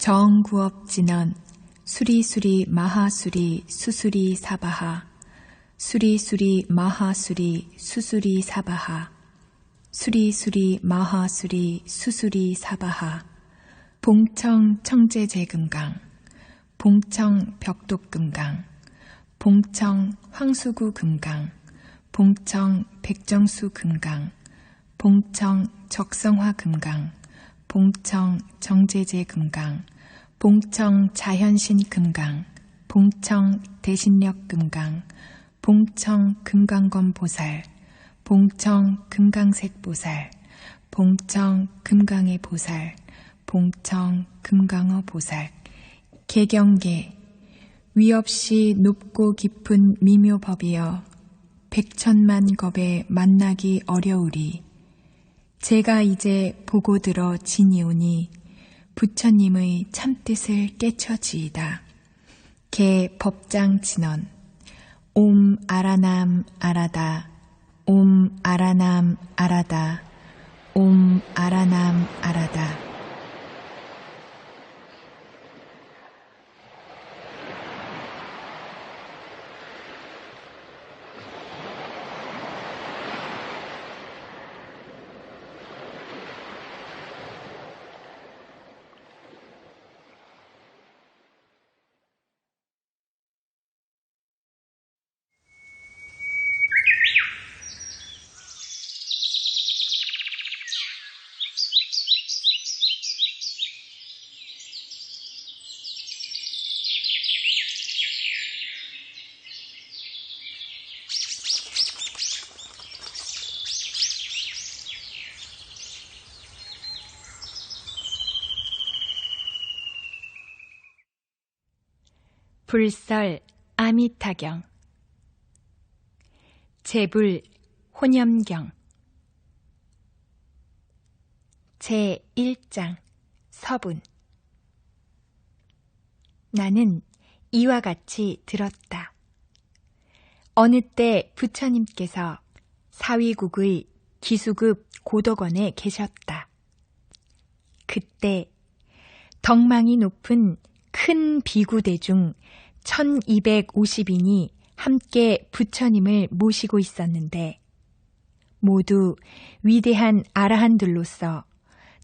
정구업진언 수리수리 마하수리 수수리 사바하 수리수리 마하수리 수수리 사바하 수리수리 마하수리 수수리 사바하 봉청 청제제금강 봉청 벽독금강 봉청 황수구금강 봉청 백정수금강 봉청 적성화금강 봉청 정제제금강 봉청 자현신금강 봉청 대신력금강 봉청 금강검보살 봉청 금강색보살 봉청 금강의 보살 봉청 금강어보살 개경계 위없이 높고 깊은 미묘법이여 백천만 겁에 만나기 어려우리 제가 이제 보고 들어 지니오니 부처님의 참뜻을 깨쳐지이다. 개 법장 진언 옴 아라남 아라다 옴 아라남 아라다 옴 아라남 아라다 불설 아미타경 제불 혼염경 제1장 서분 나는 이와 같이 들었다. 어느 때 부처님께서 사위국의 기수급 고덕원에 계셨다. 그때 덕망이 높은 큰 비구대 중 1250인이 함께 부처님을 모시고 있었는데 모두 위대한 아라한들로서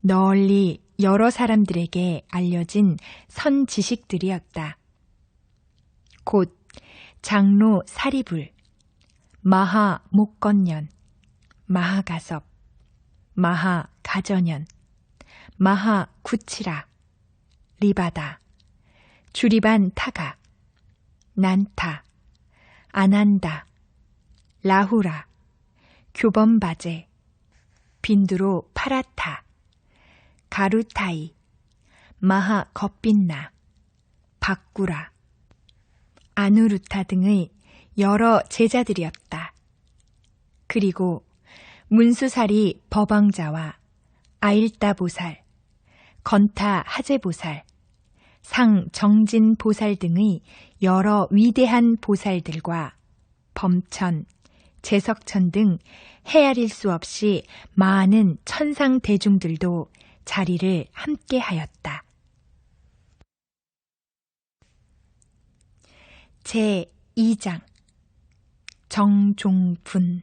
널리 여러 사람들에게 알려진 선지식들이었다. 곧 장로 사리불, 마하목건년, 마하가섭, 마하가전년, 마하구치라, 리바다, 주리반 타가, 난타, 아난다, 라후라, 교범바제, 빈두로 파라타, 가루타이, 마하 겁빈나, 바꾸라, 아누루타 등의 여러 제자들이었다. 그리고 문수사리 법왕자와 아일다보살, 건타 하제보살, 상정진보살 등의 여러 위대한 보살들과 범천, 제석천 등 헤아릴 수 없이 많은 천상 대중들도 자리를 함께 하였다. 제2장 정종분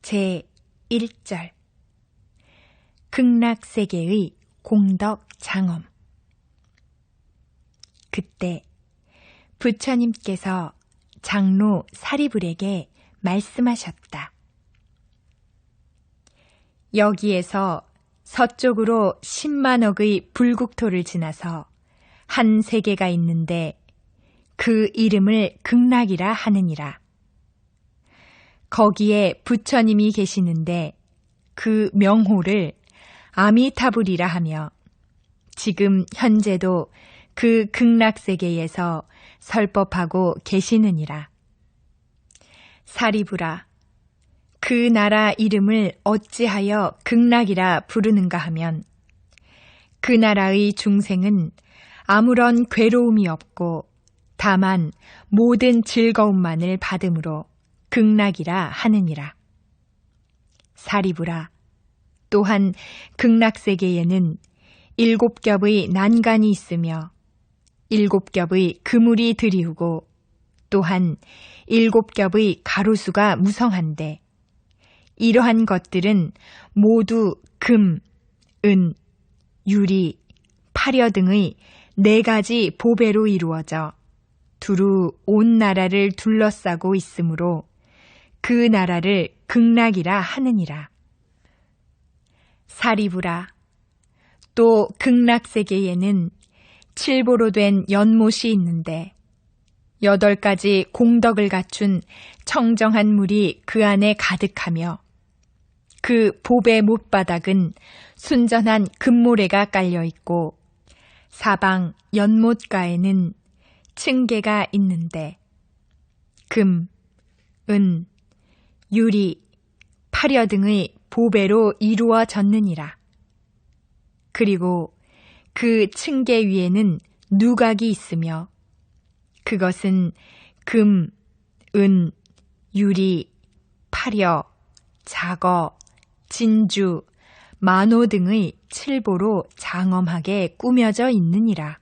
제1절 극락세계의 공덕 장엄 그때 부처님께서 장로 사리불에게 말씀하셨다. 여기에서 서쪽으로 10만억의 불국토를 지나서 한 세계가 있는데 그 이름을 극락이라 하느니라. 거기에 부처님이 계시는데 그 명호를 아미타불이라 하며 지금 현재도 그 극락세계에서 설법하고 계시느니라. 사리불아, 그 나라 이름을 어찌하여 극락이라 부르는가 하면 그 나라의 중생은 아무런 괴로움이 없고 다만 모든 즐거움만을 받음으로 극락이라 하느니라. 사리불아, 또한 극락세계에는 7겹의 난간이 있으며 7겹의 그물이 드리우고 또한 7겹의 가로수가 무성한데 이러한 것들은 모두 금, 은, 유리, 파려 등의 4가지 보배로 이루어져 두루 온 나라를 둘러싸고 있으므로 그 나라를 극락이라 하느니라. 사리부라. 또 극락세계에는 7보로 된 연못이 있는데 8가지 공덕을 갖춘 청정한 물이 그 안에 가득하며 그 보배 못바닥은 순전한 금모래가 깔려있고 사방 연못가에는 층계가 있는데 금, 은, 유리, 파려 등의 보배로 이루어졌느니라. 그리고 그 층계 위에는 누각이 있으며 그것은 금, 은, 유리, 파려, 자거, 진주, 만호 등의 7보로 장엄하게 꾸며져 있느니라.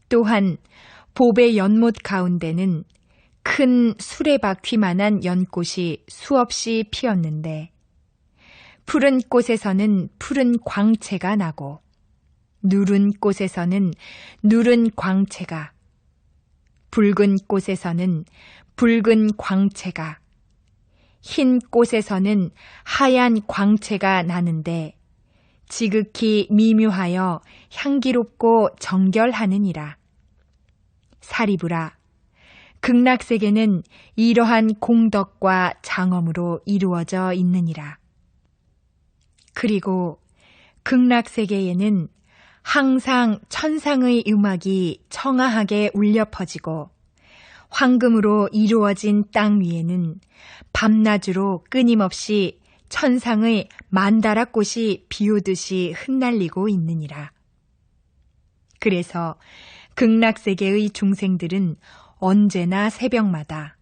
또한 보배 연못 가운데는 큰 수레바퀴만한 연꽃이 수없이 피었는데 푸른 꽃에서는 푸른 광채가 나고 누른 꽃에서는 누른 광채가 붉은 꽃에서는 붉은 광채가 흰 꽃에서는 하얀 광채가 나는데 지극히 미묘하여 향기롭고 정결하느니라. 사리부라. 극락세계는 이러한 공덕과 장엄으로 이루어져 있느니라. 그리고 극락세계에는 항상 천상의 음악이 청아하게 울려 퍼지고 황금으로 이루어진 땅 위에는 밤낮으로 끊임없이 천상의 만다라꽃이 비오듯이 흩날리고 있느니라. 그래서 극락세계의 중생들은 언제나 새벽마다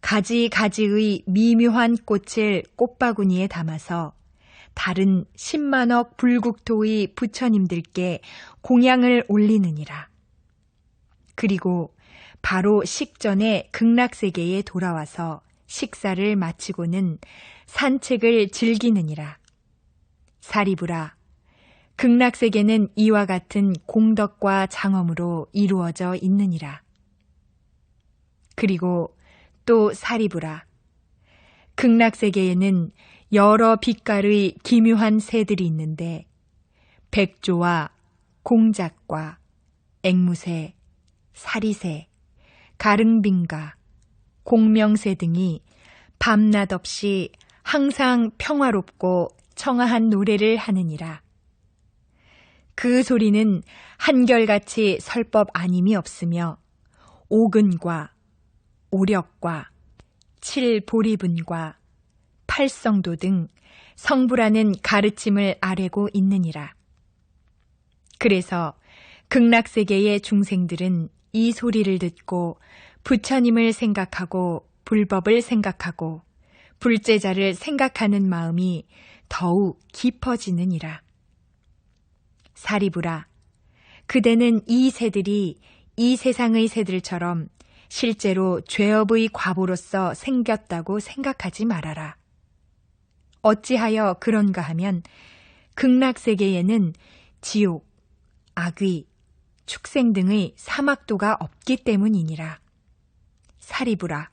가지가지의 미묘한 꽃을 꽃바구니에 담아서 다른 10만억 불국토의 부처님들께 공양을 올리느니라. 그리고 바로 식전에 극락세계에 돌아와서 식사를 마치고는 산책을 즐기느니라. 사리부라. 극락세계는 이와 같은 공덕과 장엄으로 이루어져 있느니라. 그리고 또 사리부라. 극락세계에는 여러 빛깔의 기묘한 새들이 있는데 백조와 공작과 앵무새, 사리새, 가릉빙가, 공명새 등이 밤낮 없이 항상 평화롭고 청아한 노래를 하느니라. 그 소리는 한결같이 설법 아님이 없으며 오근과 오력과 칠보리분과 팔성도 등 성부라는 가르침을 아뢰고 있느니라. 그래서 극락세계의 중생들은 이 소리를 듣고 부처님을 생각하고 불법을 생각하고 불제자를 생각하는 마음이 더욱 깊어지느니라. 사리부라. 그대는 이 새들이 이 세상의 새들처럼 실제로 죄업의 과보로서 생겼다고 생각하지 말아라. 어찌하여 그런가 하면 극락세계에는 지옥, 악귀, 축생 등의 사막도가 없기 때문이니라. 사리부라.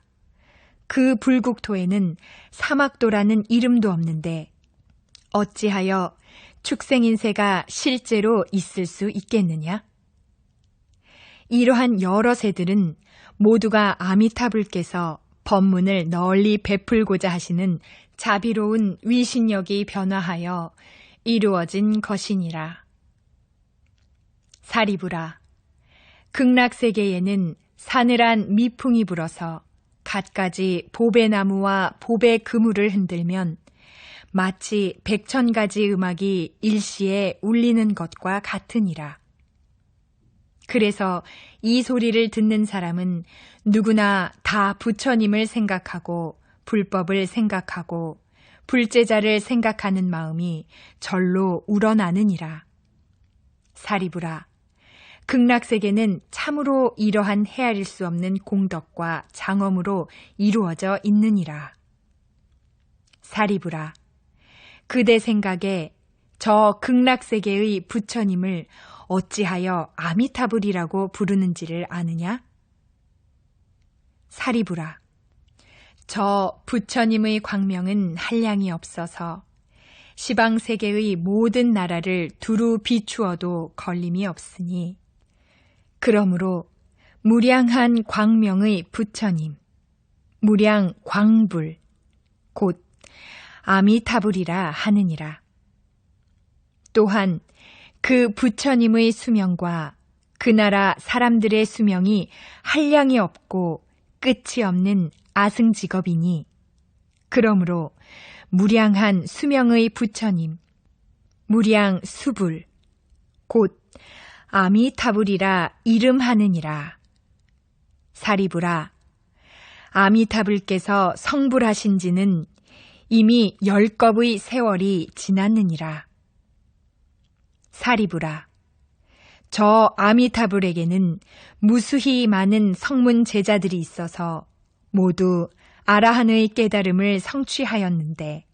그 불국토에는 사막도라는 이름도 없는데 어찌하여 축생인새가 실제로 있을 수 있겠느냐? 이러한 여러 새들은 모두가 아미타불께서 법문을 널리 베풀고자 하시는 자비로운 위신력이 변화하여 이루어진 것이니라. 사리부라. 극락세계에는 사늘한 미풍이 불어서 갖가지 보배나무와 보배 그물을 흔들면 마치 100,000가지 음악이 일시에 울리는 것과 같으니라. 그래서 이 소리를 듣는 사람은 누구나 다 부처님을 생각하고 불법을 생각하고 불제자를 생각하는 마음이 절로 우러나느니라. 사리부라, 극락세계는 참으로 이러한 헤아릴 수 없는 공덕과 장엄으로 이루어져 있느니라. 사리부라, 그대 생각에 저 극락세계의 부처님을 어찌하여 아미타불이라고 부르는지를 아느냐? 사리부라, 저 부처님의 광명은 한량이 없어서 시방세계의 모든 나라를 두루 비추어도 걸림이 없으니 그러므로 무량한 광명의 부처님, 무량 광불, 곧 아미타불이라 하느니라. 또한 그 부처님의 수명과 그 나라 사람들의 수명이 한량이 없고 끝이 없는 아승직업이니 그러므로 무량한 수명의 부처님, 무량 수불, 곧 아미타불이라 이름하느니라. 사리부라, 아미타불께서 성불하신 지는 이미 10겁의 세월이 지났느니라. 사리부라, 저 아미타불에게는 무수히 많은 성문 제자들이 있어서 모두 아라한의 깨달음을 성취하였는데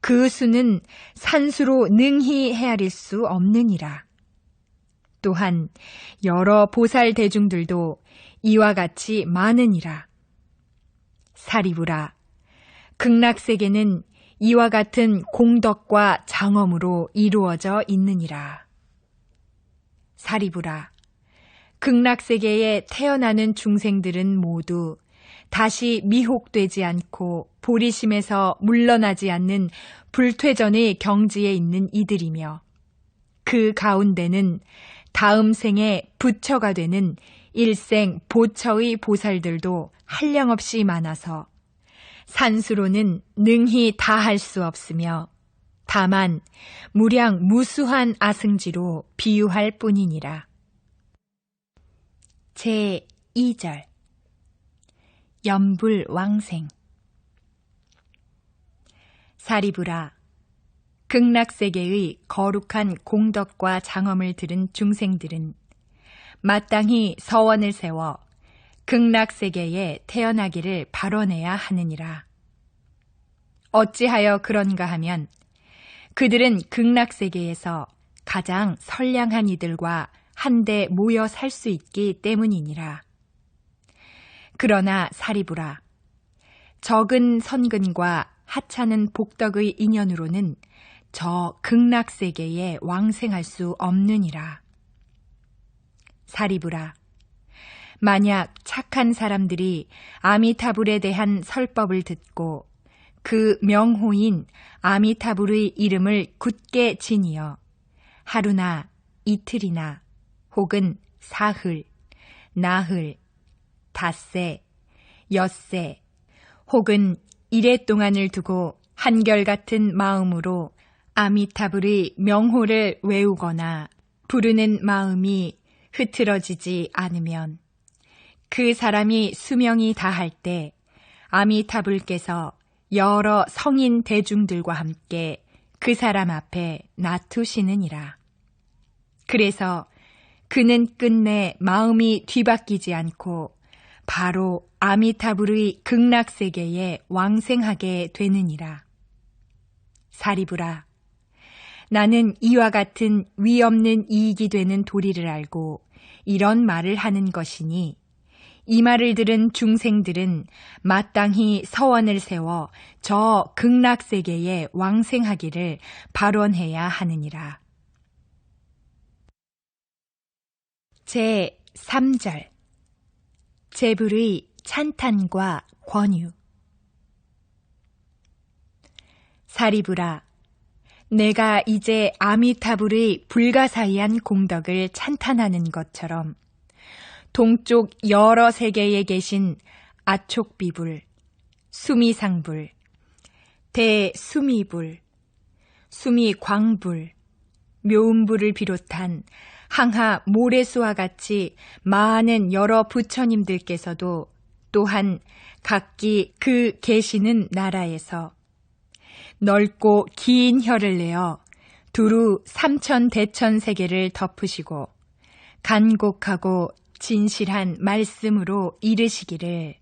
그 수는 산수로 능히 헤아릴 수 없느니라. 또한 여러 보살 대중들도 이와 같이 많으니라. 사리부라, 극락세계는 이와 같은 공덕과 장엄으로 이루어져 있느니라. 사리부라, 극락세계에 태어나는 중생들은 모두 다시 미혹되지 않고 보리심에서 물러나지 않는 불퇴전의 경지에 있는 이들이며 그 가운데는 다음 생에 부처가 되는 일생 보처의 보살들도 한량없이 많아서 산수로는 능히 다 할 수 없으며 다만 무량 무수한 아승지로 비유할 뿐이니라. 제2절 염불왕생. 사리부라, 극락세계의 거룩한 공덕과 장엄을 들은 중생들은 마땅히 서원을 세워 극락세계에 태어나기를 발원해야 하느니라. 어찌하여 그런가 하면 그들은 극락세계에서 가장 선량한 이들과 한데 모여 살 수 있기 때문이니라. 그러나 사리부라, 적은 선근과 하찮은 복덕의 인연으로는 저 극락세계에 왕생할 수 없느니라. 사리부라, 만약 착한 사람들이 아미타불에 대한 설법을 듣고 그 명호인 아미타불의 이름을 굳게 지니어 하루나 이틀이나 혹은 사흘, 나흘, 닷새, 엿새 혹은 이래 동안을 두고 한결같은 마음으로 아미타불의 명호를 외우거나 부르는 마음이 흐트러지지 않으면 그 사람이 수명이 다할 때 아미타불께서 여러 성인 대중들과 함께 그 사람 앞에 놔두시느니라. 그래서 그는 끝내 마음이 뒤바뀌지 않고 바로 아미타불의 극락세계에 왕생하게 되느니라. 사리부라, 나는 이와 같은 위없는 이익이 되는 도리를 알고 이런 말을 하는 것이니 이 말을 들은 중생들은 마땅히 서원을 세워 저 극락세계에 왕생하기를 발원해야 하느니라. 제3절 제불의 찬탄과 권유. 사리부라, 내가 이제 아미타불의 불가사의한 공덕을 찬탄하는 것처럼 동쪽 여러 세계에 계신 아촉비불, 수미상불, 대수미불, 수미광불, 묘음불을 비롯한 항하 모래수와 같이 많은 여러 부처님들께서도 또한 각기 그 계시는 나라에서 넓고 긴 혀를 내어 두루 삼천대천세계를 덮으시고 간곡하고 진실한 말씀으로 이르시기를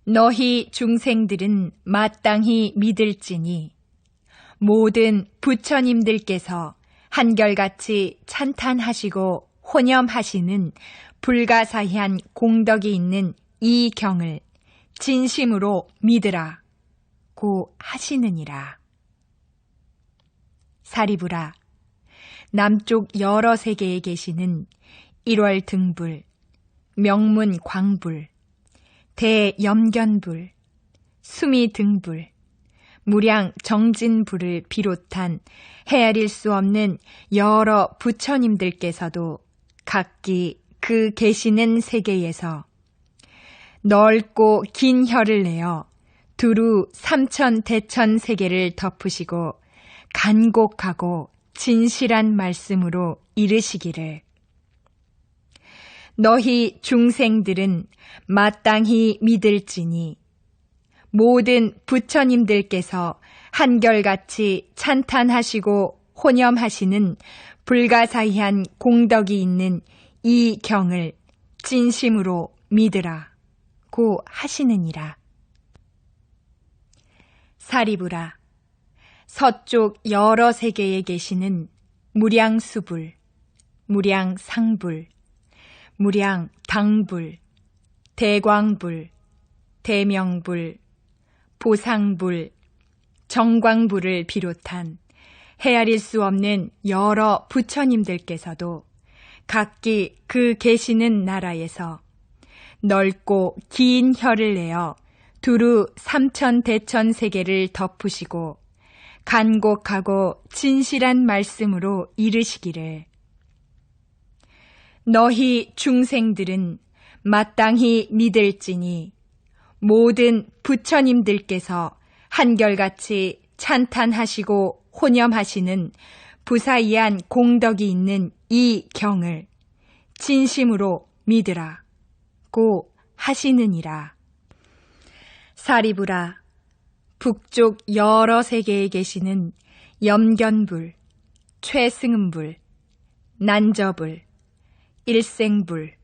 너희 중생들은 마땅히 믿을지니 모든 부처님들께서 한결같이 찬탄하시고 혼염하시는 불가사의한 공덕이 있는 이 경을 진심으로 믿으라 고 하시느니라. 사리부라, 남쪽 여러 세계에 계시는 1월 등불, 명문 광불, 대염견불, 수미 등불, 무량 정진불을 비롯한 헤아릴 수 없는 여러 부처님들께서도 각기 그 계시는 세계에서 넓고 긴 혀를 내어 두루 삼천대천 세계를 덮으시고 간곡하고 진실한 말씀으로 이르시기를 너희 중생들은 마땅히 믿을지니 모든 부처님들께서 한결같이 찬탄하시고 혼염하시는 불가사의한 공덕이 있는 이 경을 진심으로 믿으라 고 하시느니라. 사리부라, 서쪽 여러 세계에 계시는 무량수불, 무량상불, 무량당불, 대광불, 대명불, 보상불, 정광불을 비롯한 헤아릴 수 없는 여러 부처님들께서도 각기 그 계시는 나라에서 넓고 긴 혀를 내어 두루 삼천대천 세계를 덮으시고 간곡하고 진실한 말씀으로 이르시기를 너희 중생들은 마땅히 믿을지니 모든 부처님들께서 한결같이 찬탄하시고 혼염하시는 부사이한 공덕이 있는 이 경을 진심으로 믿으라 고 하시느니라. 사리부라, 북쪽 여러 세계에 계시는 염견불, 최승음불, 난저불, 일생불,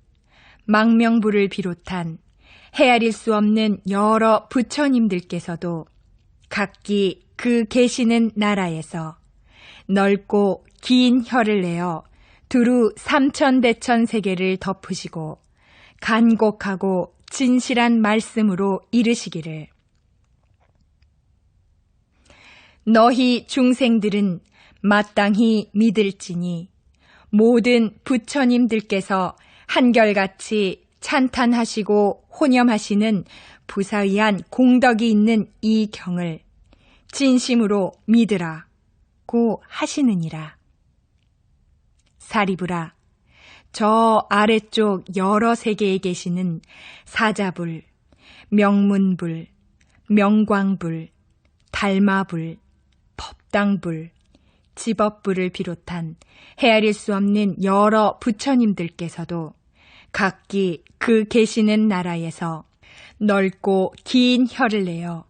망명불을 비롯한 헤아릴 수 없는 여러 부처님들께서도 각기 그 계시는 나라에서 넓고 긴 혀를 내어 두루 삼천대천 세계를 덮으시고 간곡하고 진실한 말씀으로 이르시기를 너희 중생들은 마땅히 믿을지니 모든 부처님들께서 한결같이 찬탄하시고 혼염하시는 부사의한 공덕이 있는 이 경을 진심으로 믿으라 고 하시느니라. 사리부라, 저 아래쪽 여러 세계에 계시는 사자불, 명문불, 명광불, 달마불, 법당불, 지법불을 비롯한 헤아릴 수 없는 여러 부처님들께서도 각기 그 계시는 나라에서 넓고 긴 혀를 내어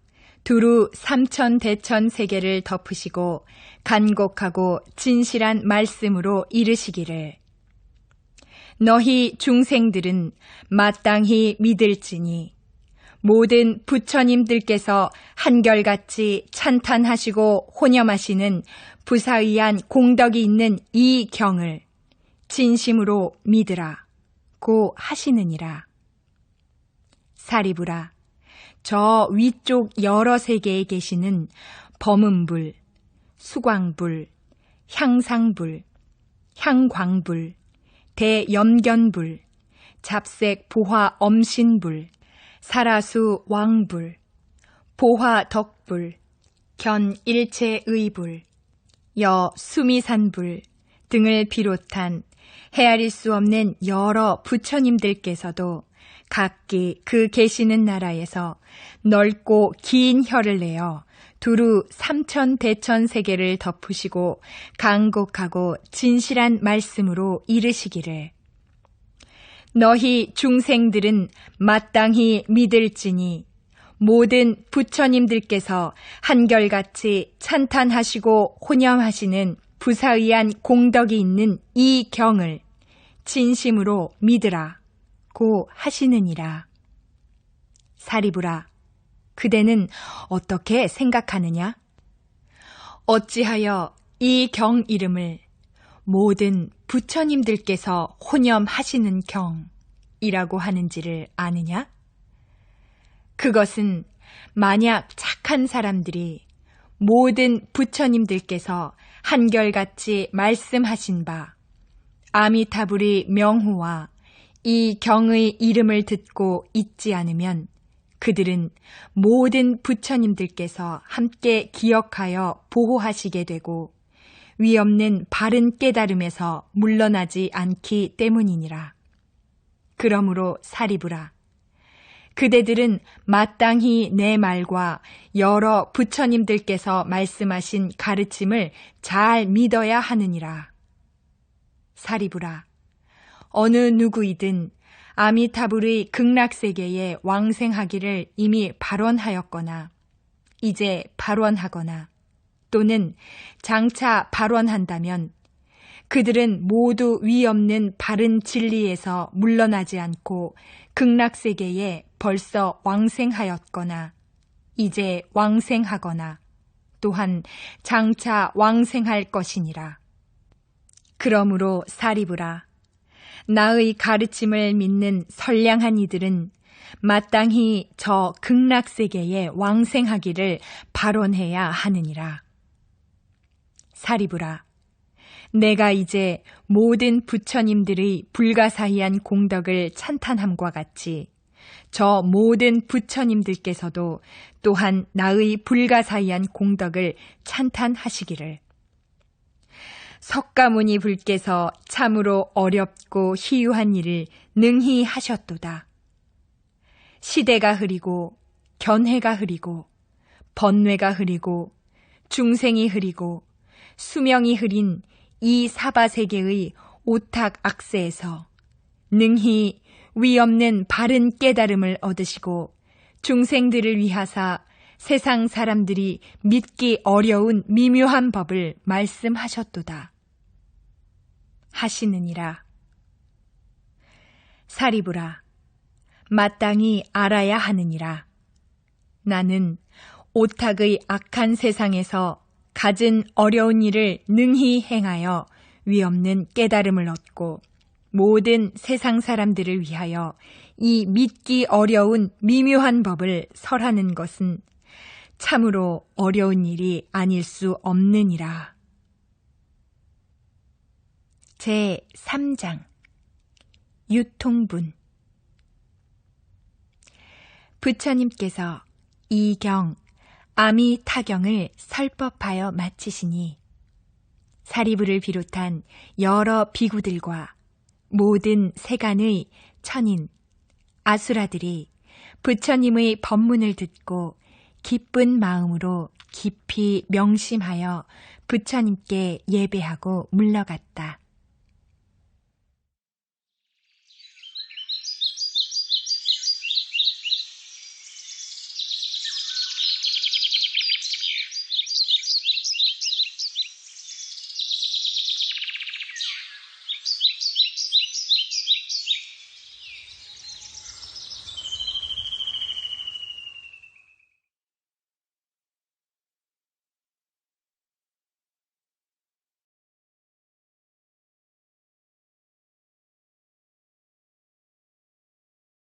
두루 삼천대천 세계를 덮으시고 간곡하고 진실한 말씀으로 이르시기를 너희 중생들은 마땅히 믿을지니 모든 부처님들께서 한결같이 찬탄하시고 혼염하시는 부사의한 공덕이 있는 이 경을 진심으로 믿으라 고 하시느니라. 사리부라, 저 위쪽 여러 세계에 계시는 범음불, 수광불, 향상불, 향광불, 대염견불, 잡색 보화 엄신불, 사라수 왕불, 보화덕불, 견일체의불, 여수미산불 등을 비롯한 헤아릴 수 없는 여러 부처님들께서도 각기 그 계시는 나라에서 넓고 긴 혀를 내어 두루 삼천대천 세계를 덮으시고 간곡하고 진실한 말씀으로 이르시기를 너희 중생들은 마땅히 믿을지니 모든 부처님들께서 한결같이 찬탄하시고 혼염하시는 부사의한 공덕이 있는 이 경을 진심으로 믿으라 고 하시느니라. 사리부라, 그대는 어떻게 생각하느냐? 어찌하여 이 경 이름을 모든 부처님들께서 혼염하시는 경이라고 하는지를 아느냐? 그것은 만약 착한 사람들이 모든 부처님들께서 한결같이 말씀하신 바 아미타불의 명호와 이 경의 이름을 듣고 잊지 않으면 그들은 모든 부처님들께서 함께 기억하여 보호하시게 되고 위없는 바른 깨달음에서 물러나지 않기 때문이니라. 그러므로 사리부라, 그대들은 마땅히 내 말과 여러 부처님들께서 말씀하신 가르침을 잘 믿어야 하느니라. 사리부라, 어느 누구이든 아미타불의 극락세계에 왕생하기를 이미 발언하였거나 이제 발언하거나 또는 장차 발언한다면 그들은 모두 위없는 바른 진리에서 물러나지 않고 극락세계에 벌써 왕생하였거나 이제 왕생하거나 또한 장차 왕생할 것이니라. 그러므로 사리부라, 나의 가르침을 믿는 선량한 이들은 마땅히 저 극락세계에 왕생하기를 발언해야 하느니라. 사리부라, 내가 이제 모든 부처님들의 불가사의한 공덕을 찬탄함과 같이 저 모든 부처님들께서도 또한 나의 불가사의한 공덕을 찬탄하시기를. 석가모니 불께서 참으로 어렵고 희유한 일을 능히 하셨도다. 시대가 흐리고 견해가 흐리고 번뇌가 흐리고 중생이 흐리고 수명이 흐린 이 사바세계의 오탁 악세에서 능히 위없는 바른 깨달음을 얻으시고 중생들을 위하사 세상 사람들이 믿기 어려운 미묘한 법을 말씀하셨도다. 하시느니라. 사리부라, 마땅히 알아야 하느니라. 나는 오탁의 악한 세상에서 갖은 어려운 일을 능히 행하여 위없는 깨달음을 얻고 모든 세상 사람들을 위하여 이 믿기 어려운 미묘한 법을 설하는 것은 참으로 어려운 일이 아닐 수 없느니라. 제3장 유통분. 부처님께서 이 경 아미타경을 설법하여 마치시니 사리부를 비롯한 여러 비구들과 모든 세간의 천인, 아수라들이 부처님의 법문을 듣고 기쁜 마음으로 깊이 명심하여 부처님께 예배하고 물러갔다.